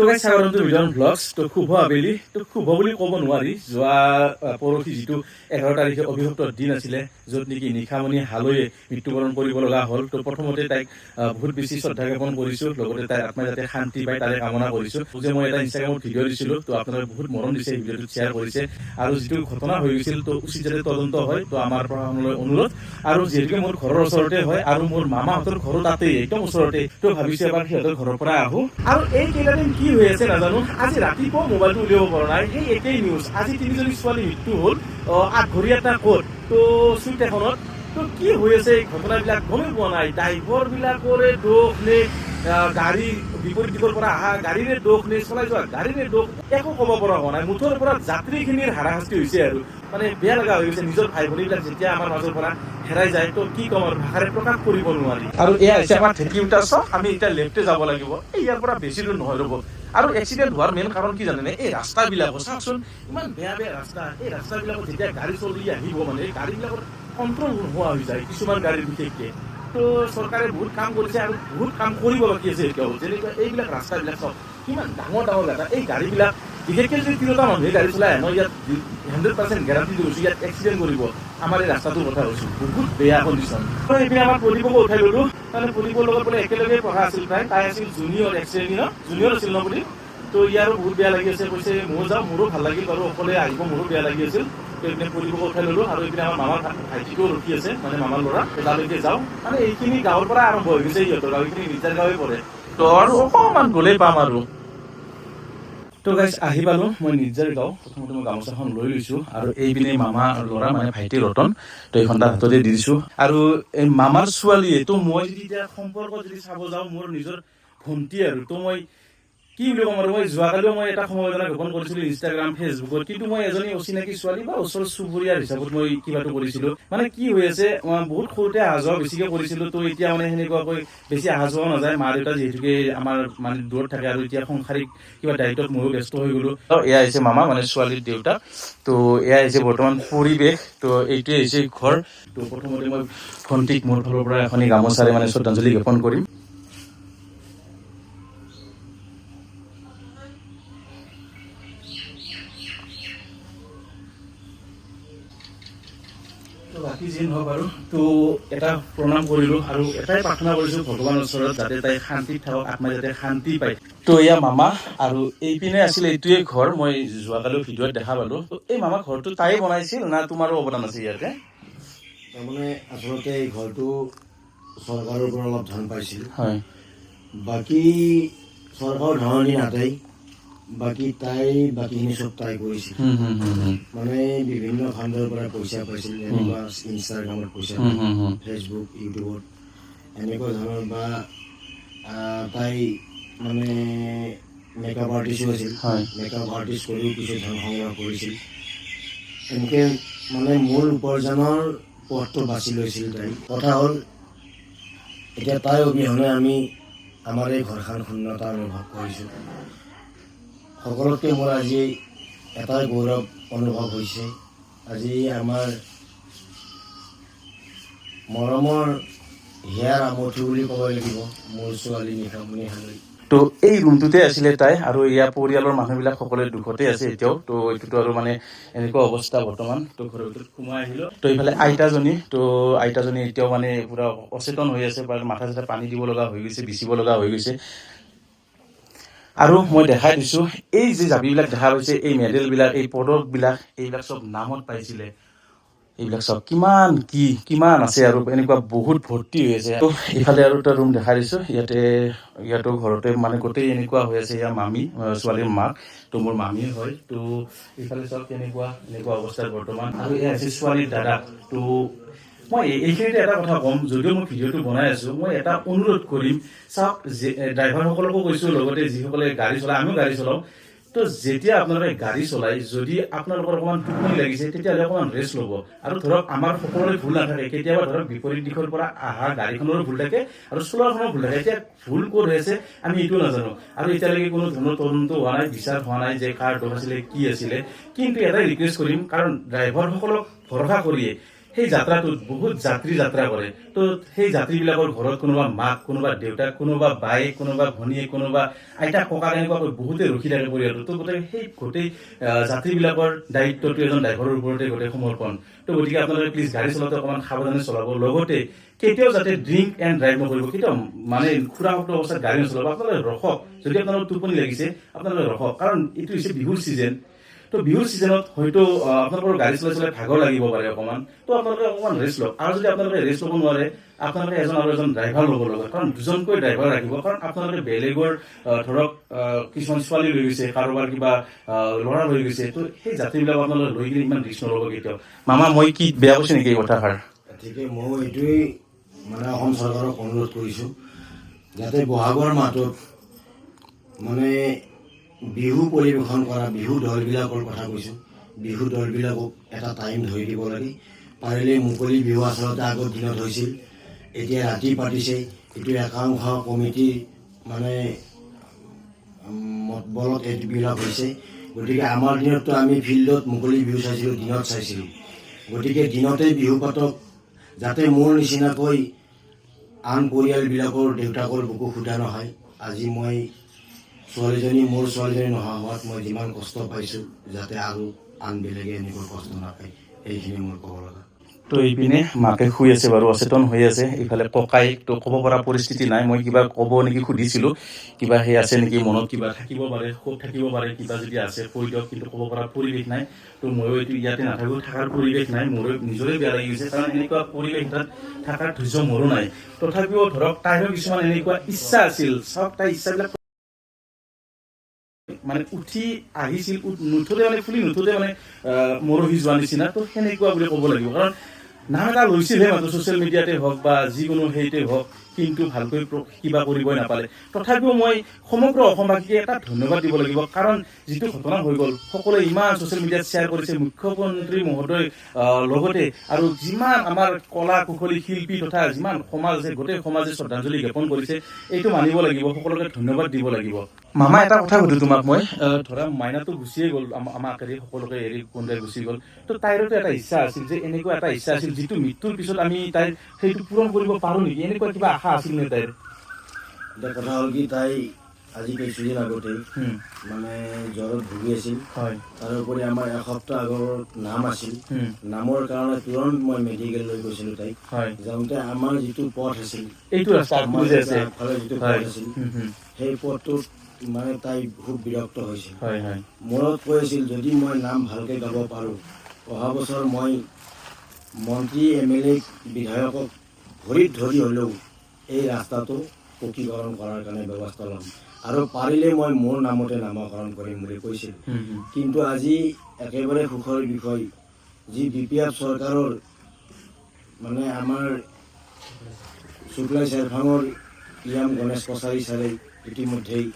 তো গাইজ স্বাগতম টু বিজন ব্লগছ। তো শুভ আবেলি। তো শুভ বুলি ক'ব নোৱাৰি, যোৱা পৰহি যিটো 11 তাৰিখে অভিভক্ত দিন আছিলে, য'ত নেকি নিশামণি হালৈয়ে মৃত্যুবৰণ কৰিব লগা হ'ল। তো প্ৰথমতে তাইক বহুত বেছি শ্ৰদ্ধা জ্ঞাপন কৰিছোঁ, লগতে তাইৰ আত্মাই যাতে শান্তি পায় তাৰে কামনা কৰিছোঁ। যে মই এটা ইনষ্টাগ্ৰামত ভিডিঅ' দিছিলোঁ, তো আপোনালোকে বহুত মৰম দিছে, ভিডিঅ'টো শ্বেয়াৰ কৰিছে। আৰু যিটো ঘটনা হৈ গৈছিল, তো উচিত যাতে তদন্ত হয়, তো আমাৰ প্ৰশাসনলৈ অনুৰোধ। আৰু যিহেতুকে মোৰ ঘৰৰ ওচৰতে হয় আৰু মোৰ মামাহঁতৰ ঘৰো তাতেই একদম ওচৰতে, তো ভাবিছোঁ এবাৰ সিহঁতৰ ঘৰৰ পৰা আহোঁ। আৰু এই কেইটাদিন কি হৈ আছে নাজানো, আজি ৰাতিপুৱা মোবাইলটো উলিয়াব পৰা নাই, সেই একেই নিউজ। আজি 3জনী ছোৱালী মৃত্যু হ'ল আঠঘৰীয়াটা ক'ত, তো চুইট এখনত। তো কি হৈ আছে এই ঘটনাবিলাক গমেই পোৱা নাই। ড্ৰাইভাৰ বিলাকৰে দোষ নে গাড়ী বিপৰীত দিশৰ পৰা অহা গাড়ীৰে দোষ নে চলাই যোৱা গাড়ীৰে দোষ, একো ক'ব পৰা হোৱা নাই। মুঠৰ পৰা যাত্ৰীখিনিৰ হাৰাশাস্তি হৈছে আৰু মানে বেয়া লগা হৈ গৈছে। নিজৰ ভাই ভনীবিলাক যেতিয়া আমাৰ মাজৰ পৰা হেৰাই যায়, তো কি ক'ম আৰু, ভাষাৰে প্ৰকাশ কৰিব নোৱাৰি। আৰু এয়া হৈছে আমাৰ ঢেঁকীউটা চক। আমি এতিয়া লেফ্টে যাব লাগিব, ইয়াৰ পৰা বেছি দূৰ নহয় ৰ'ব। আৰু এক্সিডেণ্ট হোৱাৰ মেইন কাৰণ কি জানেনে, এই ৰাস্তাবিলাক চাওকচোন, ইমান বেয়া বেয়া ৰাস্তা। এই ৰাস্তাবিলাকত যেতিয়া গাড়ী চলি আহিব, মানে এই গাড়ীবিলাকত কণ্ট্ৰল নোহোৱা হৈ যায় কিছুমান গাড়ীৰ বিশেষকে। তো চৰকাৰে বহুত কাম কৰিছে আৰু বহুত কাম কৰিব বাকী আছে এতিয়াও। যেনেকুৱা এইবিলাক ৰাস্তাবিলাক চব কিমান ডাঙৰ ডাঙৰ গাড়ী, এই গাড়ীবিলাক বিশেষকৈ যদি তিনিটা মানুহে গাড়ী চলাই আহে, মই ইয়াত 100% গেৰাণ্টি দিছোঁ ইয়াত এক্সিডেণ্ট কৰিব। আমাৰ এই ৰাস্তাটোৰ কথা কৈছোঁ, বহুত বেয়া কণ্ডিশ্যন। তো এইপিনে আমাৰ প্ৰদীপকো উঠাই ল'লোঁ, তাৰমানে প্ৰদীপৰ লগত বোলে একেলগে পঢ়া আছিল প্ৰায়। তাই আছিল জুনিয়ৰ, এক শ্ৰেণী ন, জুনিয়ৰ আছিল ন বুলি। তো ইয়াৰো বহুত বেয়া লাগি আছে, কৈছে ময়ো যাওঁ, মোৰো ভাল লাগিল বাৰু, অকলে আহিব মোৰো বেয়া লাগি আছিল। তো এইপিনে প্ৰদীপকো উঠাই ল'লোঁ আৰু এইপিনে আমাৰ মামাৰ ভাইটিটোও ৰখি আছে, মানে মামাৰ ল'ৰা। তালৈকে যাওঁ, মানে এইখিনি গাঁৱৰ পৰা আৰম্ভ হৈ গৈছে সিহঁতৰ গাঁও, এইখিনি নিজাৰ গাঁৱে পৰে। তো আৰু অকণমান গ'লেই পাম আৰু। তো গাইজ আহি পালোঁ মই নিজাৰ গাঁও। প্ৰথমতে মই গামোচাখন লৈ লৈছোঁ আৰু এইপিনে মামা ল'ৰা মানে ভাইটি ৰতন, তো এইখন তাৰ হাততে দি দিছোঁ। আৰু এই মামাৰ ছোৱালীয়ে, তো মই যদি এতিয়া সম্পৰ্ক যদি চাব যাওঁ, মোৰ নিজৰ ভণ্টি আৰু। তো মই কি বুলি ক'ম আৰু, মই যোৱাকালিও মই এটা সমবেদনা জ্ঞাপন কৰিছিলোঁ ইনষ্টাগ্ৰাম ফেচবুকত, কিন্তু মই এজনী অচিনাকি ছোৱালী বা ওচৰ চুবুৰীয়াৰ হিচাপত মই কিবাটো কৰিছিলোঁ। মানে কি হৈ আছে, বহুত সৰুতে অহা যোৱা বেছিকৈ কৰিছিলোঁ, তো এতিয়া মানে সেনেকুৱাকৈ বেছি অহা যোৱা নাযায়। মা দেউতা যিহেতুকে আমাৰ মানে দূৰত থাকে, আৰু এতিয়া সংসাৰিক কিবা দায়িত্বত ময়ো ব্যস্ত হৈ গ'লোঁ। এয়া হৈছে মামা, মানে ছোৱালীৰ দেউতাক। তো এয়া হৈছে বৰ্তমান পৰিৱেশ, তো এইটোৱে হৈছে ঘৰ। তো প্ৰথমতে মই ভণ্টিক মোৰ ফালৰ পৰা এখনি গামোচাৰে মানে শ্ৰদ্ধাঞ্জলি জ্ঞাপন কৰিম। তো বাকী যি নহওক বাৰু, তো এটা প্ৰণাম কৰিলোঁ আৰু এটাই প্ৰাৰ্থনা কৰিছোঁ ভগৱানৰ ওচৰত, যাতে তাই শান্তিত থাকক, আত্মাই যাতে শান্তি পায়। তো এয়া মামা, আৰু এইপিনে আছিলে এইটোৱে ঘৰ, মই যোৱাকালিও ভিডিঅ'ত দেখা পালোঁ। তো এই মামা ঘৰটো তাই বনাইছিল না তোমাৰো অৱদান আছে ইয়াতে? তাৰমানে আচলতে এই ঘৰটো চৰকাৰৰ পৰা অলপ ধন পাইছিল। হয়। বাকী চৰকাৰৰ ধৰণী নাথাই, বাকী বাকীখিনি চব তাই কৰিছিল। মানে বিভিন্ন ফাণ্ডৰ পৰা পইচা পাইছিল, এনেকুৱা ইনষ্টাগ্ৰামত পইচা, ফেচবুক, ইউটিউবত এনেকুৱা ধৰণৰ। বা তাই মানে মেকআপ আৰ্টিষ্টো আছিল, মেকআপ আৰ্টিষ্ট কৰিও কিছু ধন সংগ্ৰহ কৰিছিল। এনেকৈ মানে মূল উপাৰ্জনৰ পথটো বাছি লৈছিল তাই। কথা হ'ল এতিয়া তাই অবিহনে আমি আমাৰ এই ঘৰখন শূন্যতা অনুভৱ কৰিছোঁ। সকলোতকৈ মোৰ আজি এটাই গৌৰৱ অনুভৱ হৈছে, আজি আমাৰ মৰমৰ হিয়াৰ আমঠু বুলি ক'ব লাগিব মোৰ ছোৱালী নিশামণি হালৈ। তো এই ৰুমটোতে আছিলে তাই, আৰু ইয়াৰ পৰিয়ালৰ মানুহবিলাক সকলোৱে দুখতে আছে এতিয়াও। তো এইটোতো আৰু মানে এনেকুৱা অৱস্থা বৰ্তমান। তো ঘৰৰ ভিতৰত সোমাই আহিলোঁ। তো এইফালে আইতাজনী, তো আইতাজনী এতিয়াও মানে পুৰা অচেতন হৈ আছে, মাথা চাথা পানী দিব লগা হৈ গৈছে, বিচিব লগা হৈ গৈছে। আৰু মই দেখাই দিছোঁ, এই যে জাপিবিলাক দেখা পাইছে, এই মেডেলবিলাক, এই পদকবিলাক, এইবিলাক চব নামত পাইছিলে। এইবিলাক চব কিমান আছে, আৰু এনেকুৱা বহুত ভৰ্তি হৈ আছে। তো ইফালে আৰু এটা ৰুম দেখাই দিছোঁ, ইয়াতো ঘৰতে মানে গোটেই এনেকুৱা হৈ আছে। ইয়াৰ মামী, ছোৱালীৰ মাক, তো মোৰ মামীয়ে হয়। তো ইফালে চব এনেকুৱা অৱস্থাত বৰ্তমান। আৰু এয়া আছে ছোৱালীৰ দাদা। তো মই এইখিনিতে এটা কথা ক'ম, যদিও মই ভিডিঅ'টো বনাই আছোঁ, মই এটা অনুৰোধ কৰিম। চাওক, ড্ৰাইভাৰসকলকো কৈছোঁ, লগতে যিসকলে গাড়ী চলায়, আমিও গাড়ী চলাওঁ। তো যেতিয়া আপোনালোকে গাড়ী চলাই, যদি আপোনালোকৰ অকণমান টোপনি লাগিছে, তেতিয়াহ'লে অকণমান ৰেষ্ট ল'ব। আৰু ধৰক আমাৰ সকলোৰে ভুল নাথাকে, কেতিয়াবা ধৰক বিপৰীত দিশৰ পৰা অহা গাড়ীখনৰো ভুল থাকে আৰু চলোৱাখনৰো ভুল থাকে। এতিয়া ভুল ক'ত হৈ আছে আমি এইটো নাজানো, আৰু এতিয়ালৈকে কোনো ধৰণৰ তদন্ত হোৱা নাই, বিচাৰ হোৱা নাই যে কাৰ দোষ আছিলে, কি আছিলে। কিন্তু এটাই ৰিকুৱেষ্ট কৰিম, কাৰণ ড্ৰাইভাৰসকলক ভৰসা কৰিয়ে সেই যাত্ৰাটোত বহুত যাত্ৰী যাত্ৰা কৰে। তো সেই যাত্ৰীবিলাকৰ ঘৰত কোনোবা মাক, কোনোবা দেউতাক, কোনোবা বায়েক, কোনোবা ভনীয়েক, কোনোবা আইতা ককা এনেকুৱাকৈ বহুতে ৰখি থাকে পৰিয়ালটো। তো গোটেই যাত্ৰীবিলাকৰ দায়িত্বটো এজন ড্ৰাইভাৰৰ ওপৰতে গোটেই সমৰ্পণ। তো গতিকে আপোনালোকে প্লিজ গাড়ী চলাওঁতে অকণমান সাৱধানে চলাব। লগতে কেতিয়াও যাতে ড্ৰিংক এণ্ড ড্ৰাইভ নকৰিব, কেতিয়াও মানে খুৰামুক্ত অৱস্থাত গাড়ী নচলাব। আপোনালোকে ৰখক, যদি আপোনালোকৰ টোপনি লাগিছে আপোনালোকে ৰখক, কাৰণ এইটো হৈছে বিহুৰ ছিজন। তো বিহুৰ ছিজনত হয়তো আপোনালোকৰ গাড়ী চলাই ভাগৰ লাগিব পাৰে অকণমান। তো আপোনালোকে অকণমান ৰেষ্ট লওক, আৰু যদি আপোনালোকে ৰেষ্ট ল'ব নোৱাৰে আপোনালোকে এজন আৰু এজন ড্ৰাইভাৰ ল'ব লগত, কাৰণ দুজনকৈ ড্ৰাইভাৰ ৰাখিব। কাৰণ আপোনালোকে বেলেগৰ ধৰক কিছুমান ছোৱালী লৈ গৈছে, কাৰোবাৰ কিবা ল'ৰা লৈ গৈছে, তো সেই যাত্ৰীবিলাক আপোনালোকে লৈ কিনে ইমান ৰিস্ক নল'ব কেতিয়াও। মামা মই কি বেয়া কৈছে নেকি এই কথাষাৰ? গতিকে মই এইটোৱেই মানে অসম চৰকাৰক অনুৰোধ কৰিছোঁ, যাতে বহাগৰ মাহটোত মানে বিহু পৰিৱেশন কৰা বিহু দলবিলাকৰ কথা কৈছোঁ, বিহু দলবিলাকক এটা টাইম ধৰি দিব লাগে। পাৰিলে মুকলি বিহু আচলতে আগৰ দিনত হৈছিল, এতিয়া ৰাতি পাতিছে। এইটো একাংশ কমিটিৰ মানে মতবলত এইবিলাক হৈছে। গতিকে আমাৰ দিনততো আমি ফিল্ডত মুকলি বিহু চাইছিলোঁ, দিনত চাইছিলোঁ। গতিকে দিনতে বিহু পাতক, যাতে মোৰ নিচিনাকৈ আন পৰিয়ালবিলাকৰ দেউতাকৰ বুকু সোধা নহয়। আজি মই মোৰ ছোৱালীজনী নোহোৱা হোৱাত মই যিমান কষ্ট পাইছোঁ, যাতে আৰু আন বেলেগে এনেকৈ কষ্ট নাপায়, এইখিনি মোৰ ক'ব লগা। তো এইপিনে মাকে শুই আছে বাৰু, অচেতন হৈ আছে। ইফালে ককাই তো ক'ব পৰা পৰিস্থিতি নাই। মই কিবা ক'ব নেকি সুধিছিলোঁ, কিবা সেই আছে নেকি মনত, কিবা থাকিব পাৰে, ক্ষোভ থাকিব পাৰে, কিবা যদি আছে কৈ দিয়ক, কিন্তু ক'ব পৰা পৰিৱেশ নাই। তো ময়ো এইটো ইয়াতে নাথাকোঁ, থকাৰ পৰিৱেশ নাই, মোৰো নিজৰে বেয়া লাগি গৈছে, কাৰণ এনেকুৱা পৰিৱেশ এটাত থকাৰ ধৈৰ্য মোৰো নাই। তথাপিও ধৰক তাইৰো কিছুমান এনেকুৱা ইচ্ছা আছিল, চাওক তাইৰ ইচ্ছাবিলাক মানে উঠি আহিছিল, নুঠোতে মানে ফুলি নুঠোতে মানে মৰহি যোৱা নিচিনা। তো সেনেকুৱা বুলি ক'ব লাগিব, কাৰণ নাম এটা লৈছিলহে মাত্ৰ ছ'চিয়েল মিডিয়াতে হওক বা যিকোনো হেৰিতে হওক, কিন্তু ভালকৈ কিবা কৰিবই নাপালে। তথাপিও মই সমগ্ৰ অসমবাসীকে এটা ধন্যবাদ দিব লাগিব, কাৰণ যিটো ঘটনা হৈ গ'ল সকলোৱে ইমান ছ'চিয়েল মিডিয়াত শ্বেয়াৰ কৰিছে, মুখ্যমন্ত্ৰী মহোদয় লগতে আৰু যিমান আমাৰ কলা কুশলী শিল্পী তথা যিমান সমাজ আছে গোটেই সমাজে শ্ৰদ্ধাঞ্জলি জ্ঞাপন কৰিছে। এইটো মানিব লাগিব, সকলোকে ধন্যবাদ দিব লাগিব। মামা এটা কথা সুধো তোমাক মই, ধৰা মাইনাটো গুচিয়ে গ'ল, আমাক এৰি সকলোকে এৰি কোনোবাই গুচি গ'ল। তো তাইৰতো এটা ইচ্ছা আছিল, যে এনেকুৱা এটা ইচ্ছা আছিল যিটো মৃত্যুৰ পিছত আমি তাইৰ সেইটো পূৰণ কৰিব পাৰোঁ নেকি, এনেকুৱা কিবা আশা আছিল নে তাইৰ? এতিয়া কথা হ'ল কি, তাই আজি কিছুদিন আগতেই মানে জ্বৰত ভুগি আছিল। তাৰোপৰি আমাৰ এসপ্তাহ আগত নাম আছিল, নামৰ কাৰণে তুৰন্ত মই মেডিকেল লৈ গৈছিলোঁ তাইক। যাওঁতে আমাৰ যিটো পথ আছিল, এইটো ৰাস্তা আগফালে যিটো পথ আছিল, সেই পথটোত মানে তাই বহুত বিৰক্ত হৈছিল। মনত কৈ আছিল, যদি মই নাম ভালকৈ গাব পাৰোঁ, অহা বছৰ মই মন্ত্ৰী MLA বিধায়কক ভৰিত ধৰি হ'লেও এই ৰাস্তাটো পকীকৰণ কৰাৰ কাৰণে ব্যৱস্থা ল'ম, আৰু পাৰিলে মই মোৰ নামতে নামকৰণ কৰিম বুলি কৈছিল। কিন্তু আজি একেবাৰে সুখৰ বিষয়, যি BPF চৰকাৰৰ মানে আমাৰ শুক্লাই চেৰফাঙৰ গণেশ কছাৰী ছাৰে ইতিমধ্যেই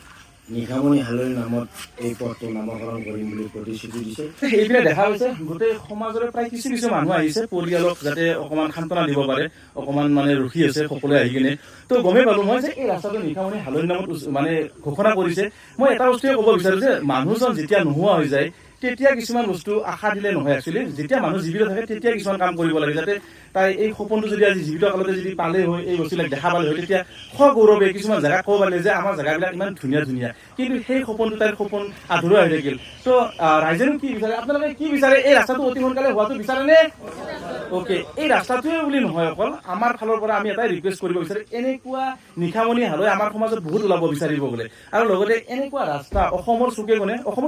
নিশামণি হালৈৰ নামত এই পথটো নামকৰণ কৰিম বুলি প্ৰতিশ্ৰুতি দিছে। এইবিলাক দেখা গৈছে গোটেই সমাজৰে প্ৰায় কিছু কিছু মানুহ আহিছে, পৰিয়ালক যাতে অকণমান সান্তনা দিব পাৰে, অকণমান মানে ৰখি আছে সকলোৱে আহি কিনে। তো গমেই পালোঁ মই যে এই ৰাস্তাটো নিশামণি হালৈৰ নামত মানে ঘোষণা কৰিছে। মই এটা বস্তুৱে ক'ব বিচাৰোঁ যে মানুহজন যেতিয়া নোহোৱা হৈ যায়, তেতিয়া কিছুমান বস্তু আশা দিলে নহয়। একচুৱেলি যেতিয়া মানুহ জীৱিত থাকে তেতিয়া কিছুমান কাম কৰিব লাগে, যাতে তাই এই সপোনটো যদি আজি জীৱিত কালতে যদি পালে হয়, এই বস্তুবিলাক দেখা পালে হয়, তেতিয়া সগৌৰৱে কিছুমান জেগাত ক'ব পাৰিলে যে আমাৰ জেগাবিলাক ইমান ধুনীয়া ধুনীয়া, কিন্তু সেই সপোনটো তাইৰ সপোন আধৰুৱা হৈ থাকিল। তো ৰাইজেনো কি বিচাৰে, আপোনালোকে কি বিচাৰে? এই ৰাস্তাটো অতি সোনকালে হোৱাটো বিচাৰেনে? অ'কে, এই ৰাস্তাটোৱে বুলি নহয়, অকল আমাৰ ফালৰ পৰা আমি এটাই ৰিকুৱেষ্ট কৰিব বিচাৰোঁ, এনেকুৱা নিশামণি হালৈ আমাৰ সমাজত বহুত ওলাব বিচাৰিব বোলে। আৰু লগতে এনেকুৱা ৰাস্তা অসমৰ চুকে কোণে কথা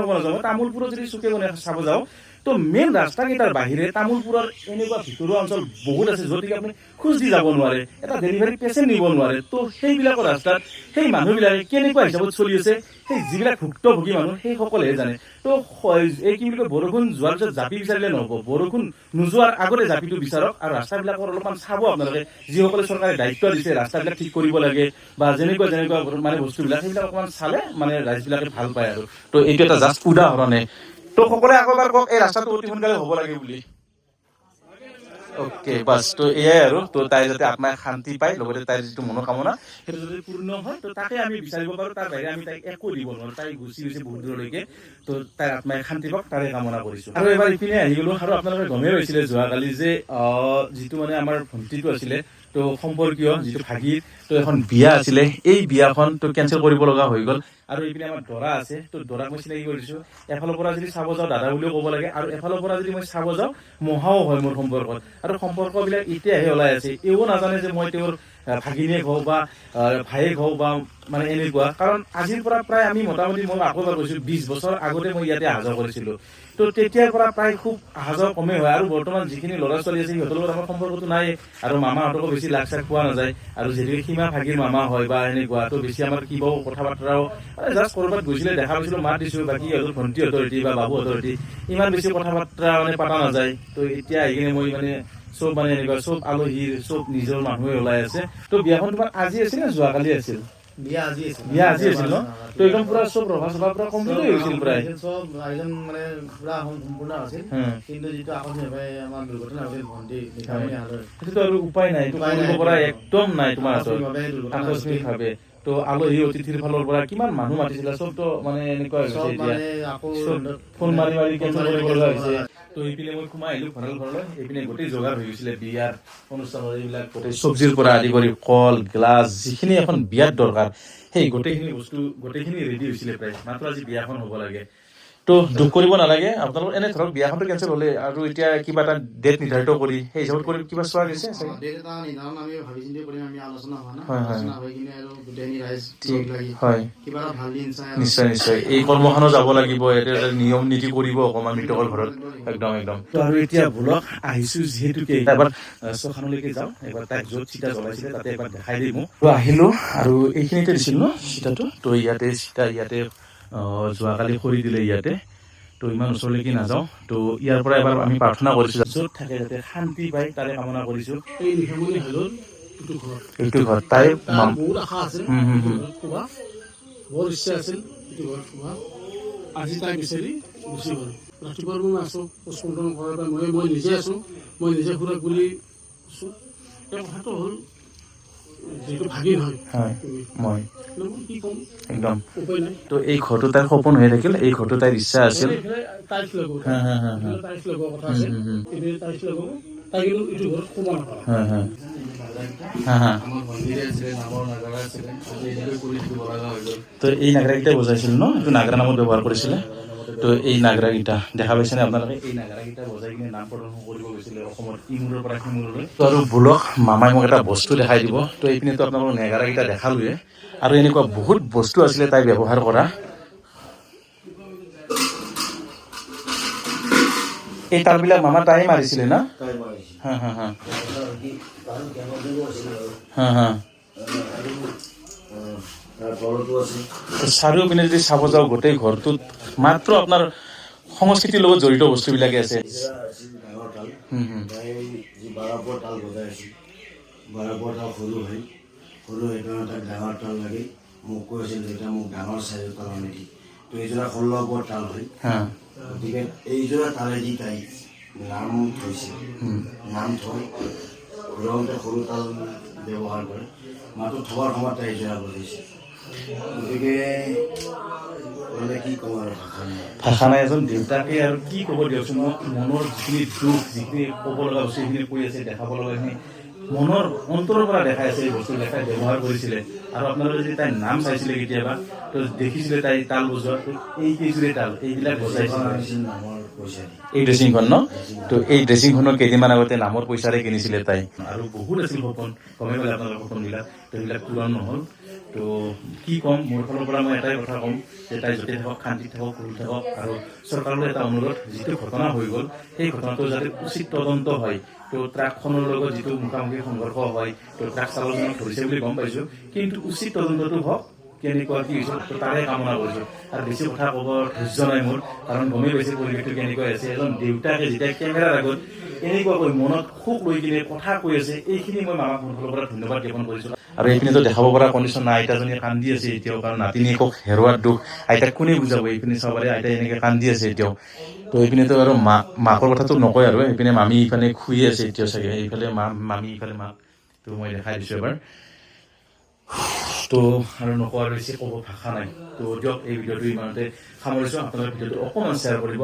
ক'ব নাযাওঁ, তামোলপুৰত যদি চুকে কোণে চাব যাওঁ, তো মেইন ৰাস্তাকেইটাৰ বাহিৰে তামোলপুৰৰ এনেকুৱা ভিতৰুৱা অঞ্চল বহুত আছে, য'ত আপুনি খোজ দি যাব নোৱাৰে, এটা ডেলিভাৰী পেচেণ্ট নিব নোৱাৰে। তো সেইবিলাকৰ ৰাস্তাত সেই মানুহবিলাকে কেনেকুৱা হিচাপত চলি আছে, সেই যিবিলাক ভুক্তভোগী মানুহ সেইসকলেহে জানে। তো এই কি বুলি কয়, বৰষুণ যোৱাৰ পিছত জাপি বিচাৰিলে নহ'ব, বৰষুণ নোযোৱাৰ আগতে জাপিটো বিচাৰক, আৰু ৰাস্তাবিলাকৰ অলপমান চাব আপোনালোকে, যিসকলে চৰকাৰে দায়িত্ব দিছে ৰাস্তাবিলাক ঠিক কৰিব লাগে বা যেনেকুৱা মানে বস্তুবিলাক, সেইবিলাক অকণমান চালে মানে ৰাইজবিলাকে ভাল পায় আৰু। তো এইটো এটা জাষ্ট উদাহৰণে। তো সকলোৱে আকৌ এবাৰ কওক এই ৰাস্তাটো অতি সোনকালে হ'ব লাগে বুলি। অ'কে বাছ তো এয়াই আৰু তো তাই যাতে আত্মাই শান্তি পায় লগতে তাইৰ যিটো মনোকামনা সেইটো যদি পূৰ্ণ হয় তো তাকে আমি বিচাৰিব পাৰোঁ তাৰ বাহিৰে আমি তাইক একো দিব নোৱাৰোঁ তাই গুচি গৈছে বহুত দূৰলৈকে তো তাইৰ আত্মাই শান্তি পাওক তাৰে কামনা কৰিছোঁ আৰু এবাৰ ইপিনে আহি গ'লোঁ আৰু আপোনালোকে গমেই পাইছিলে যোৱাকালি যে যিটো মানে আমাৰ ভণ্টিটো আছিলে তো সম্পৰ্কীয় যিটো ভাগিৰ তো এখন বিয়া আছিলে এই বিয়াখন তো কেঞ্চেল কৰিব লগা হৈ গ'ল আৰু এইপিনে আমাৰ দৰা আছে তো দৰাক মই চিনাকি কৰিছোঁ এফালৰ পৰা যদি চাব যাওঁ দাদা বুলিও ক'ব লাগে আৰু এফালৰ পৰা যদি মই চাব যাওঁ মহাও হয় মোৰ সম্পৰ্কত আৰু সম্পৰ্কবিলাক এতিয়াহে ওলাই আছে এও নাজানে যে মই তেওঁৰ ভাগিনীয়েক হওঁ বা ভায়েক হওঁ বা মানে এনেকুৱা কাৰণ আজিৰ পৰা প্ৰায় আমি মোটামুটি মই আকৌ এবাৰ কৈছোঁ 20 বছৰ আগতে মই ইয়াতে অহা যোৱা কৰিছিলোঁ তো তেতিয়াৰ পৰা প্ৰায় খুব অহা যোৱা কমেই হয় আৰু বৰ্তমান যিখিনি ল'ৰা ছোৱালী আছে সিহঁতৰ লগত আমাৰ সম্পৰ্কটো নাই আৰু মামাহঁতকো বেছি লাগ চাগ পোৱা নাযায় আৰু যিহেতু সীমা ভাগিৰ মামা হয় বা এনেকুৱা তো বেছি আমাৰ কিবাও কথা বাৰ্তাও জাষ্ট ক'ৰবাত গৈছিলে দেখা পাইছিলোঁ মাত দিছোঁ বাকী সিহঁতৰ ভণ্টিহঁতৰ এটি বা বাবুহঁতৰ এটি ইমান বেছি কথা বাৰ্তা মানে পতা নাযায় তো এতিয়া আহি কিনে মই মানে চব মানে এনেকুৱা চব আলহীৰ চব নিজৰ মানুহে ওলাই আছে তো বিয়াখন তোমাৰ আজি আছিল নে যোৱাকালি আছিল বিয়া আজি আছিল ন তো একদম পুৰা চব ৰভা চভা পুৰা কমপ্লিট হৈ গৈছিল প্ৰায় চব আয়োজন মানে পুৰা সম্পূৰ্ণ আছিল কিন্তু যিটো আকস্মিকভাৱে আমাৰ দুৰ্ঘটনা হৈছিল ভণ্টি নিশামণি হালৈ সেইটোতো আৰু উপায় নাই এইটো কৰিব পৰা একদম নাই তোমাৰ হাতত আকস্মিকভাৱে তো আলহী অতিথিৰ ফালৰ পৰা কিমান মানুহ মাতিছিলে চবতো মানে এনেকুৱা হৈছে এতিয়া ফোন মাৰি মাৰি কেঞ্চেল কৰিব লগা হৈছে তো এইপিনে মই সোমাই আহিলোঁ ঘৰলৈ এইপিনে গোটেই যোগাৰ হৈ গৈছিলে বিয়াৰ অনুষ্ঠানৰ এইবিলাক গোটেই চব্জিৰ পৰা আদি কৰি কল গ্লাছ যিখিনি এখন বিয়াত দৰকাৰ সেই গোটেইখিনি বস্তু গোটেইখিনি ৰেডি হৈছিলে প্ৰায় মাত্ৰ আজি বিয়াখন হ'ব লাগে তো দুখ কৰিব নালাগে আপোনালোকৰ এনে ধৰক বিয়াখনটো কেঞ্চেল হ'লে আৰু এতিয়া কিবা এটা ডেট নিৰ্ধাৰিত কৰি সেই হিচাপত কৰি কিবা চোৱা গৈছে ডেট এটা নিৰ্ধাৰণ আমি ভাবি চিন্তি কৰিম আমি আলোচনা হোৱা না হয় আলোচনা হৈ কিনে আৰু গোটেইখিনি ৰাইজ ঠিক লাগি হয় কিবা এটা ভাল দিন চাই নিশ্চয় নিশ্চয় এই কৰ্মখনো যাব লাগিব এটা নিয়ম নীতি কৰিব অকণমান মৃতকৰ ঘৰত একদম একদম তো আৰু এতিয়া ভুলক আহিছোঁ যিহেতুকে এবাৰ শ্মশানলৈকে যাওঁ এবাৰ তাইক য'ত চিতা জ্বলাইছিলে তাতে এবাৰ দেখাই দিম তো আহিলোঁ আৰু এইখিনিতে দিছিল ন চিতাটো তো ইয়াতে চিতা ইয়াতে যোৱাকালি খৰি দিলে ইয়াতে তো ইমান ওচৰলৈকে নাযাওঁ তো ইয়াৰ পৰা এবাৰ আমি প্ৰাৰ্থনা কৰিছোঁ য'ত থাকে যাতে শান্তি পায় তাৰে কামনা কৰিছোঁ এই নিশামণি হাইলৰ এইটো ঘৰ তাই বহুত আশা আছে খোৱা বৰ ইচ্ছা আছিল এইটো ঘৰত খোৱা আজি তাই বিচাৰি গুচি গ'ল ৰাতিপুৱাৰ মই আছোঁ পষ্টমৰ্টম কৰাৰ পৰা মই নিজে আছোঁ মই নিজে ফুৰাক বুলি আছোঁ এই কথাটো হ'ল যিটো ভাগিন হয় মই কি ক'ম একদম উপায় নাই তো এই ঘৰটো তাইৰ সপোন হৈ থাকিল এই ঘৰটো তাইৰ ইচ্ছা আছিল টাইলছ লগাব টাইলছ লগোৱা কথা আছে এইপিনে টাইলছ লগাব তাই কিন্তু এইটো ঘৰত সোমাব নাপায় আমাৰ ভণ্টিৰে আছিলে নামৰ নাগাৰা আছিলে আজি এনেকৈ কৰি দিব লগা হৈ গ'ল তো এই নাগৰাকেইটা বজাইছিল ন এইটো নাগৰা নামত ব্যৱহাৰ কৰিছিলে তো এই নাগৰাকেইটা দেখা পাইছেনে আপোনালোকে এই নাগৰাকেইটা বজাই কিনে নাম প্ৰদৰ্শন কৰিব গৈছিলে অসমৰ ইমূৰৰ পৰা সিমূৰলৈ তো আৰু ভুলক মামাই মোক এটা বস্তু দেখাই দিব তো এইপিনেতো আপোনালোকৰ নাগৰাকেইটা দেখালোৱে আৰু এনেকুৱা বহুত বস্তু আছিলে তাই ব্যৱহাৰ কৰা এই তালবিলাক মামা তাই মাৰিছিলে না তাই মাৰিছিল হা হা হা কাৰণ কেনেকৈ আছিলে আৰু হা হা তাৰ তলতো আছে চাৰিওপিনে যদি চাব যাওঁ গোটেই ঘৰটোত মাত্ৰ আপোনাৰ সংস্কৃতিৰ লগত জড়িত বস্তুবিলাকে আছে ডাঙৰ তাল তাই যি বাৰপৰ তাল বজাই আছিল বাৰপৰ তাল সৰু সেইকাৰণে তাক ডাঙৰ তাল লাগে মোক কৈছিল যে মোক ডাঙৰ চাইজৰ তাল নেকি তো এইযোৰা 16 তাল হয় গতিকে এইযোৰা তালেদি তাই নাম থৈছিল নাম থৈ ঘূৰাওঁতে সৰু তাল ব্যৱহাৰ কৰে মাতো থোৱাৰ সময়ত তাই এইযোৰা বজাইছিল গতিকে মানে কি ক'ম আৰু ভাষা নাই এজন দেউতাকে আৰু কি ক'ব দিয়কচোন মোক মনৰ যিখিনি দুখ যিখিনি ক'ব লগা বস্তু সেইখিনি কৈ আছে দেখাব লগাখিনি মনৰ অন্তৰৰ পৰা দেখাই আছে এই বস্তুবিলাক তাই ব্যৱহাৰ কৰিছিলে আৰু আপোনালোকে যদি তাইৰ নাম চাইছিলে কেতিয়াবা তো দেখিছিলে তাই তাল বজোৱা এই কেইযোৰে তাল এইবিলাক বজাইছিল নামৰ পইচা এই ড্ৰেছিংখন ন তো এই ড্ৰেছিংখনৰ কেইদিনমান আগতে নামৰ পইচাৰে কিনিছিলে তাই আৰু বহুত আছিল সপোন গমে পালে আপোনালোকৰ সপোনবিলাক তো সেইবিলাক পূৰণ নহ'ল তো কি ক'ম মোৰ ফালৰ পৰা মই এটাই কথা ক'ম যে তাই য'তে থাকক শান্তিত থাকক সুখী থাকক আৰু চৰকাৰলৈ এটা অনুৰোধ যিটো ঘটনা হৈ গ'ল সেই ঘটনাটো যাতে উচিত তদন্ত হয় তো ট্ৰাকখনৰ লগত যিটো মুখামুখি সংঘৰ্ষ হয় তো ট্ৰাক চালকজনক ধৰিছে বুলি গম পাইছোঁ কিন্তু উচিত তদন্তটো হওক কেনেকুৱা কি হৈছে তো তাৰে কামনা কৰিছোঁ আৰু বেছি কথা ক'ব ধৈৰ্য নাই মোৰ কাৰণ গমেই পাইছে পৰিৱেশটো কেনেকুৱা আছে এজন দেউতাকে যেতিয়া কেমেৰাৰ আগত এনেকুৱাকৈ মনত সুখ লৈ কিনে কথা কৈ আছে এইখিনি মই মামাক মোৰ ফালৰ পৰা ধন্যবাদ জ্ঞাপন কৰিছোঁ আৰু এইপিনেতো দেখাব পৰা কণ্ডিশ্যন নাই আইতাজনীয়ে কান্দি আছে এতিয়াও কাৰণ নাতিনীয়েকক হেৰুৱাৰ দুখ আইতাক কোনে বুজাব এইপিনে চাব পাৰে আইতাই এনেকৈ কান্দি আছে এতিয়াও তো এইপিনেতো আৰু মাকৰ কথাটো নকয় আৰু এইপিনে মামী ইফালে শুই আছে এতিয়াও চাগে এইফালে মামী ইফালে মাক তো মই দেখাই দিছোঁ এবাৰ তো আৰু নকোৱাৰ বেছি ক'ব ভাষা নাই তো দিয়ক এই ভিডিঅ'টো ইমানতে সামৰিছোঁ আপোনালোকে ভিডিঅ'টো অকণমান শ্বেয়াৰ কৰিব